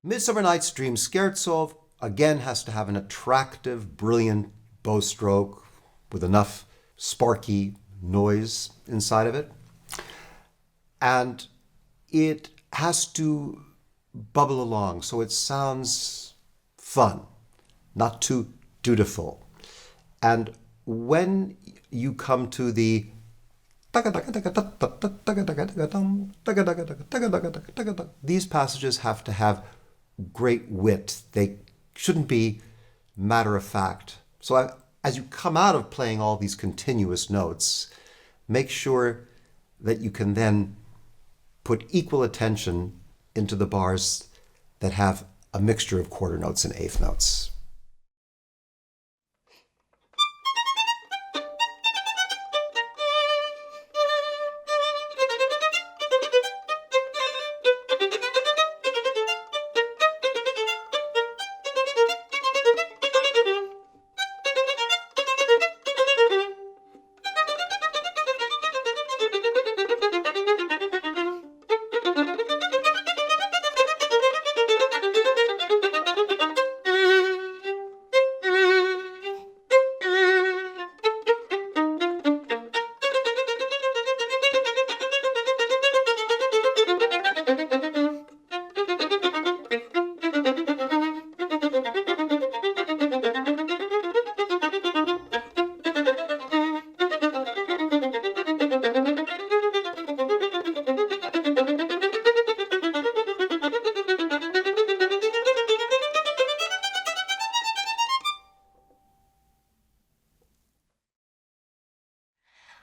Midsummer Night's Dream Scherzo, again, has to have an attractive, brilliant bow stroke with enough sparky noise inside of it. And it has to bubble along so it sounds fun, not too dutiful. And when you come to the these passages have to have great wit. They shouldn't be matter of fact. So as you come out of playing all these continuous notes, make sure that you can then put equal attention into the bars that have a mixture of quarter notes and eighth notes.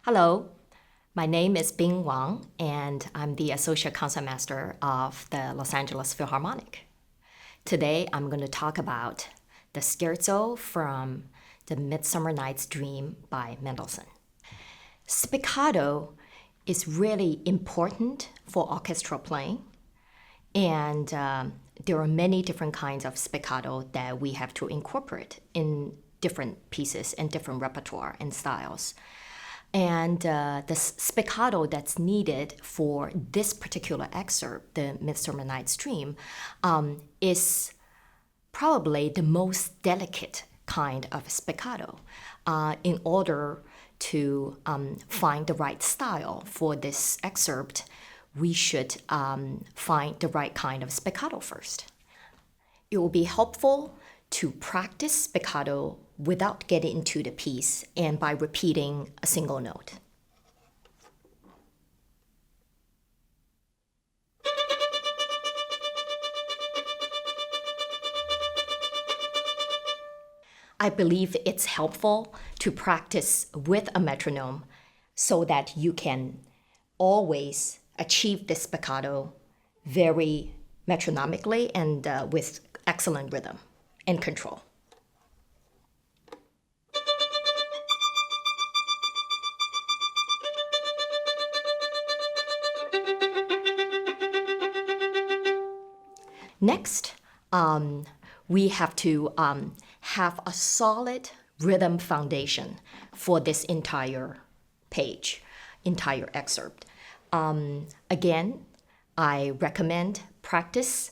Hello, my name is Bing Wang, and I'm the Associate Concertmaster of the Los Angeles Philharmonic. Today, I'm going to talk about the Scherzo from the Midsummer Night's Dream by Mendelssohn. Spiccato is really important for orchestral playing, and there are many different kinds of spiccato that we have to incorporate in different pieces and different repertoire and styles. And the spiccato that's needed for this particular excerpt, the Midsummer Night's Dream, is probably the most delicate kind of spiccato. In order to find the right style for this excerpt, we should find the right kind of spiccato first. It will be helpful to practice spiccato without getting into the piece and by repeating a single note. I believe it's helpful to practice with a metronome so that you can always achieve the spiccato very metronomically and with excellent rhythm and control. Next, we have to have a solid rhythm foundation for this entire page, entire excerpt. Again, I recommend practice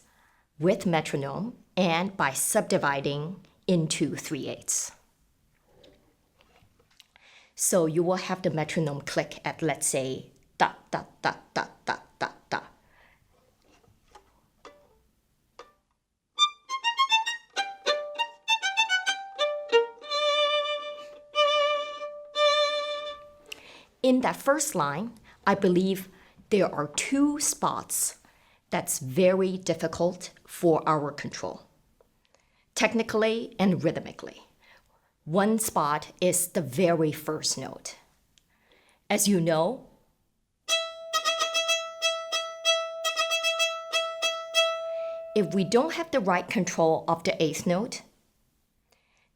with metronome and by subdividing into 3/8. So you will have the metronome click at, let's say, da, da, da, da, da, da, da. In that first line, I believe there are two spots that's very difficult for our control, technically and rhythmically. One spot is the very first note. As you know, if we don't have the right control of the eighth note,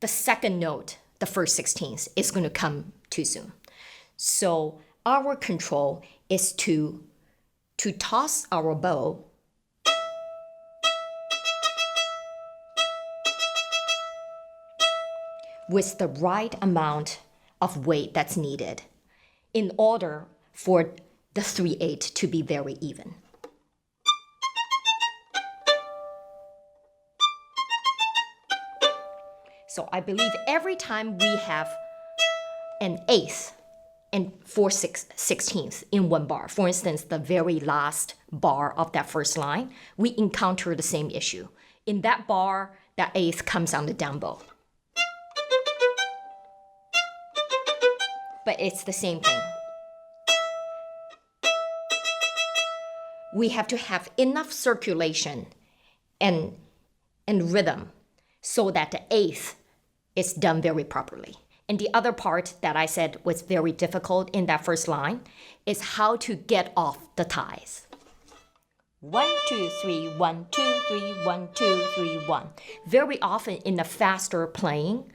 the second note, the first 16th, is going to come too soon. So our control is to toss our bow with the right amount of weight that's needed in order for the 3/8 to be very even. So I believe every time we have an eighth and 4/16 in one bar, for instance, the very last bar of that first line, we encounter the same issue. In that bar, that eighth comes on the down bow. But it's the same thing. We have to have enough circulation and rhythm so that the eighth is done very properly. And the other part that I said was very difficult in that first line is how to get off the ties. 1, 2, 3, 1, 2, 3, 1, 2, 3, 1. Very often in the faster playing,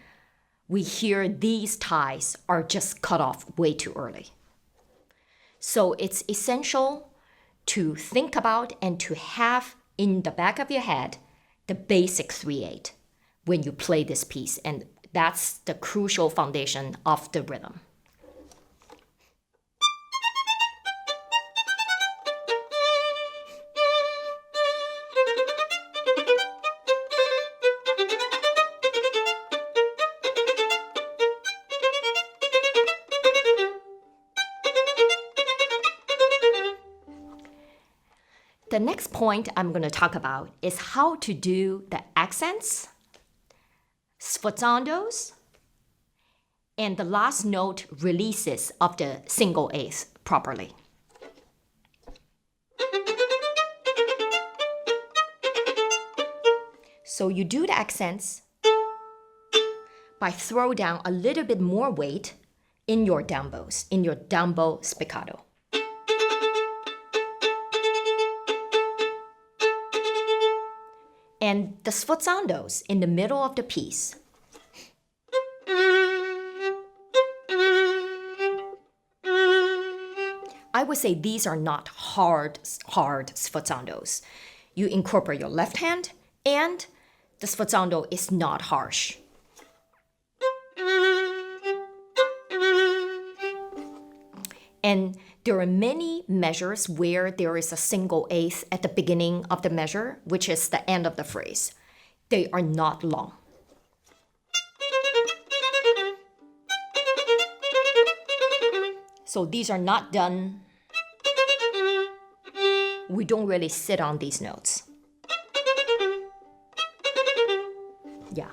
we hear these ties are just cut off way too early. So it's essential to think about and to have in the back of your head the basic 3/8 when you play this piece, and that's the crucial foundation of the rhythm. The next point I'm going to talk about is how to do the accents, sforzandos, and the last note releases of the single eighth properly. So you do the accents by throw down a little bit more weight in your down bows, in your down bow spiccato. And the sforzandos in the middle of the piece. I would say these are not hard sforzandos. You incorporate your left hand, and the sforzando is not harsh. And there are many measures where there is a single eighth at the beginning of the measure, which is the end of the phrase. They are not long. So these are not done. We don't really sit on these notes. Yeah.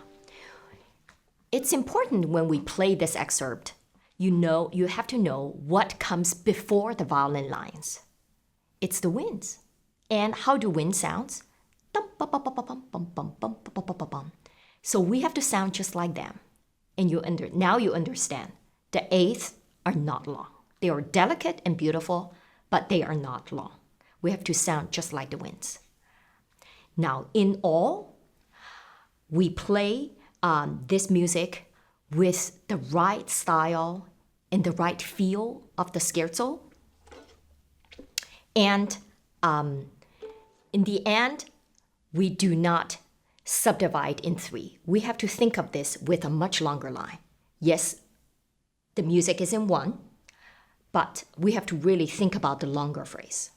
It's important when we play this excerpt, you have to know what comes before the violin lines. It's the winds. And how do winds sound? So we have to sound just like them. And now you understand. The eighths are not long. They are delicate and beautiful, but they are not long. We have to sound just like the winds. Now, in all, we play this music with the right style and the right feel of the scherzo. And in the end, we do not subdivide in 3. We have to think of this with a much longer line. Yes, the music is in 1, but we have to really think about the longer phrase.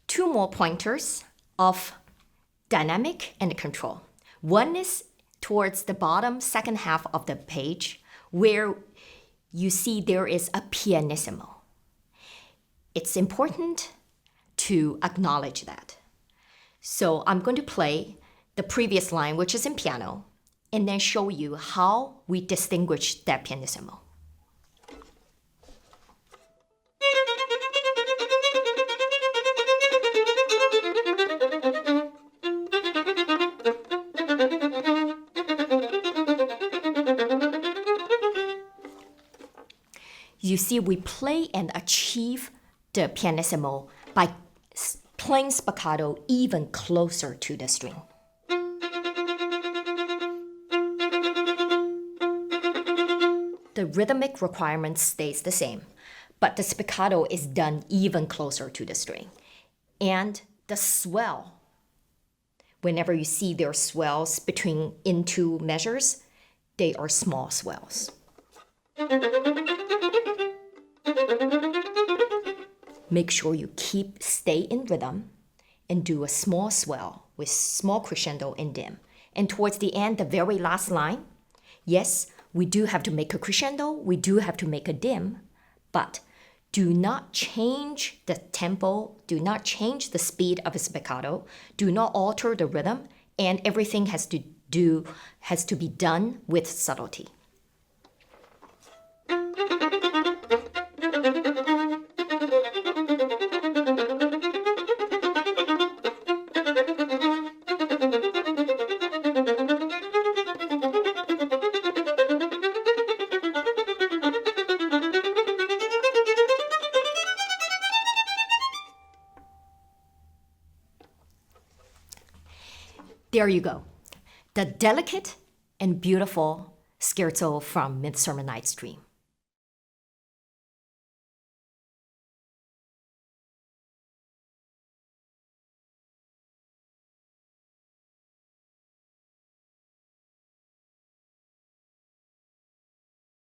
Two more pointers of dynamic and control. One is towards the bottom second half of the page, where you see there is a pianissimo. It's important to acknowledge that. So I'm going to play the previous line, which is in piano, and then show you how we distinguish that pianissimo. You see, we play and achieve the pianissimo by playing spiccato even closer to the string. The rhythmic requirement stays the same, but the spiccato is done even closer to the string. And the swell. Whenever you see their swells between into measures, they are small swells. Make sure you stay in rhythm and do a small swell with small crescendo and dim. And towards the end, the very last line, yes, we do have to make a crescendo, we do have to make a dim, but do not change the tempo, do not change the speed of a spiccato, do not alter the rhythm, and everything has to be done with subtlety. There you go. The delicate and beautiful scherzo from Midsummer Night's Dream.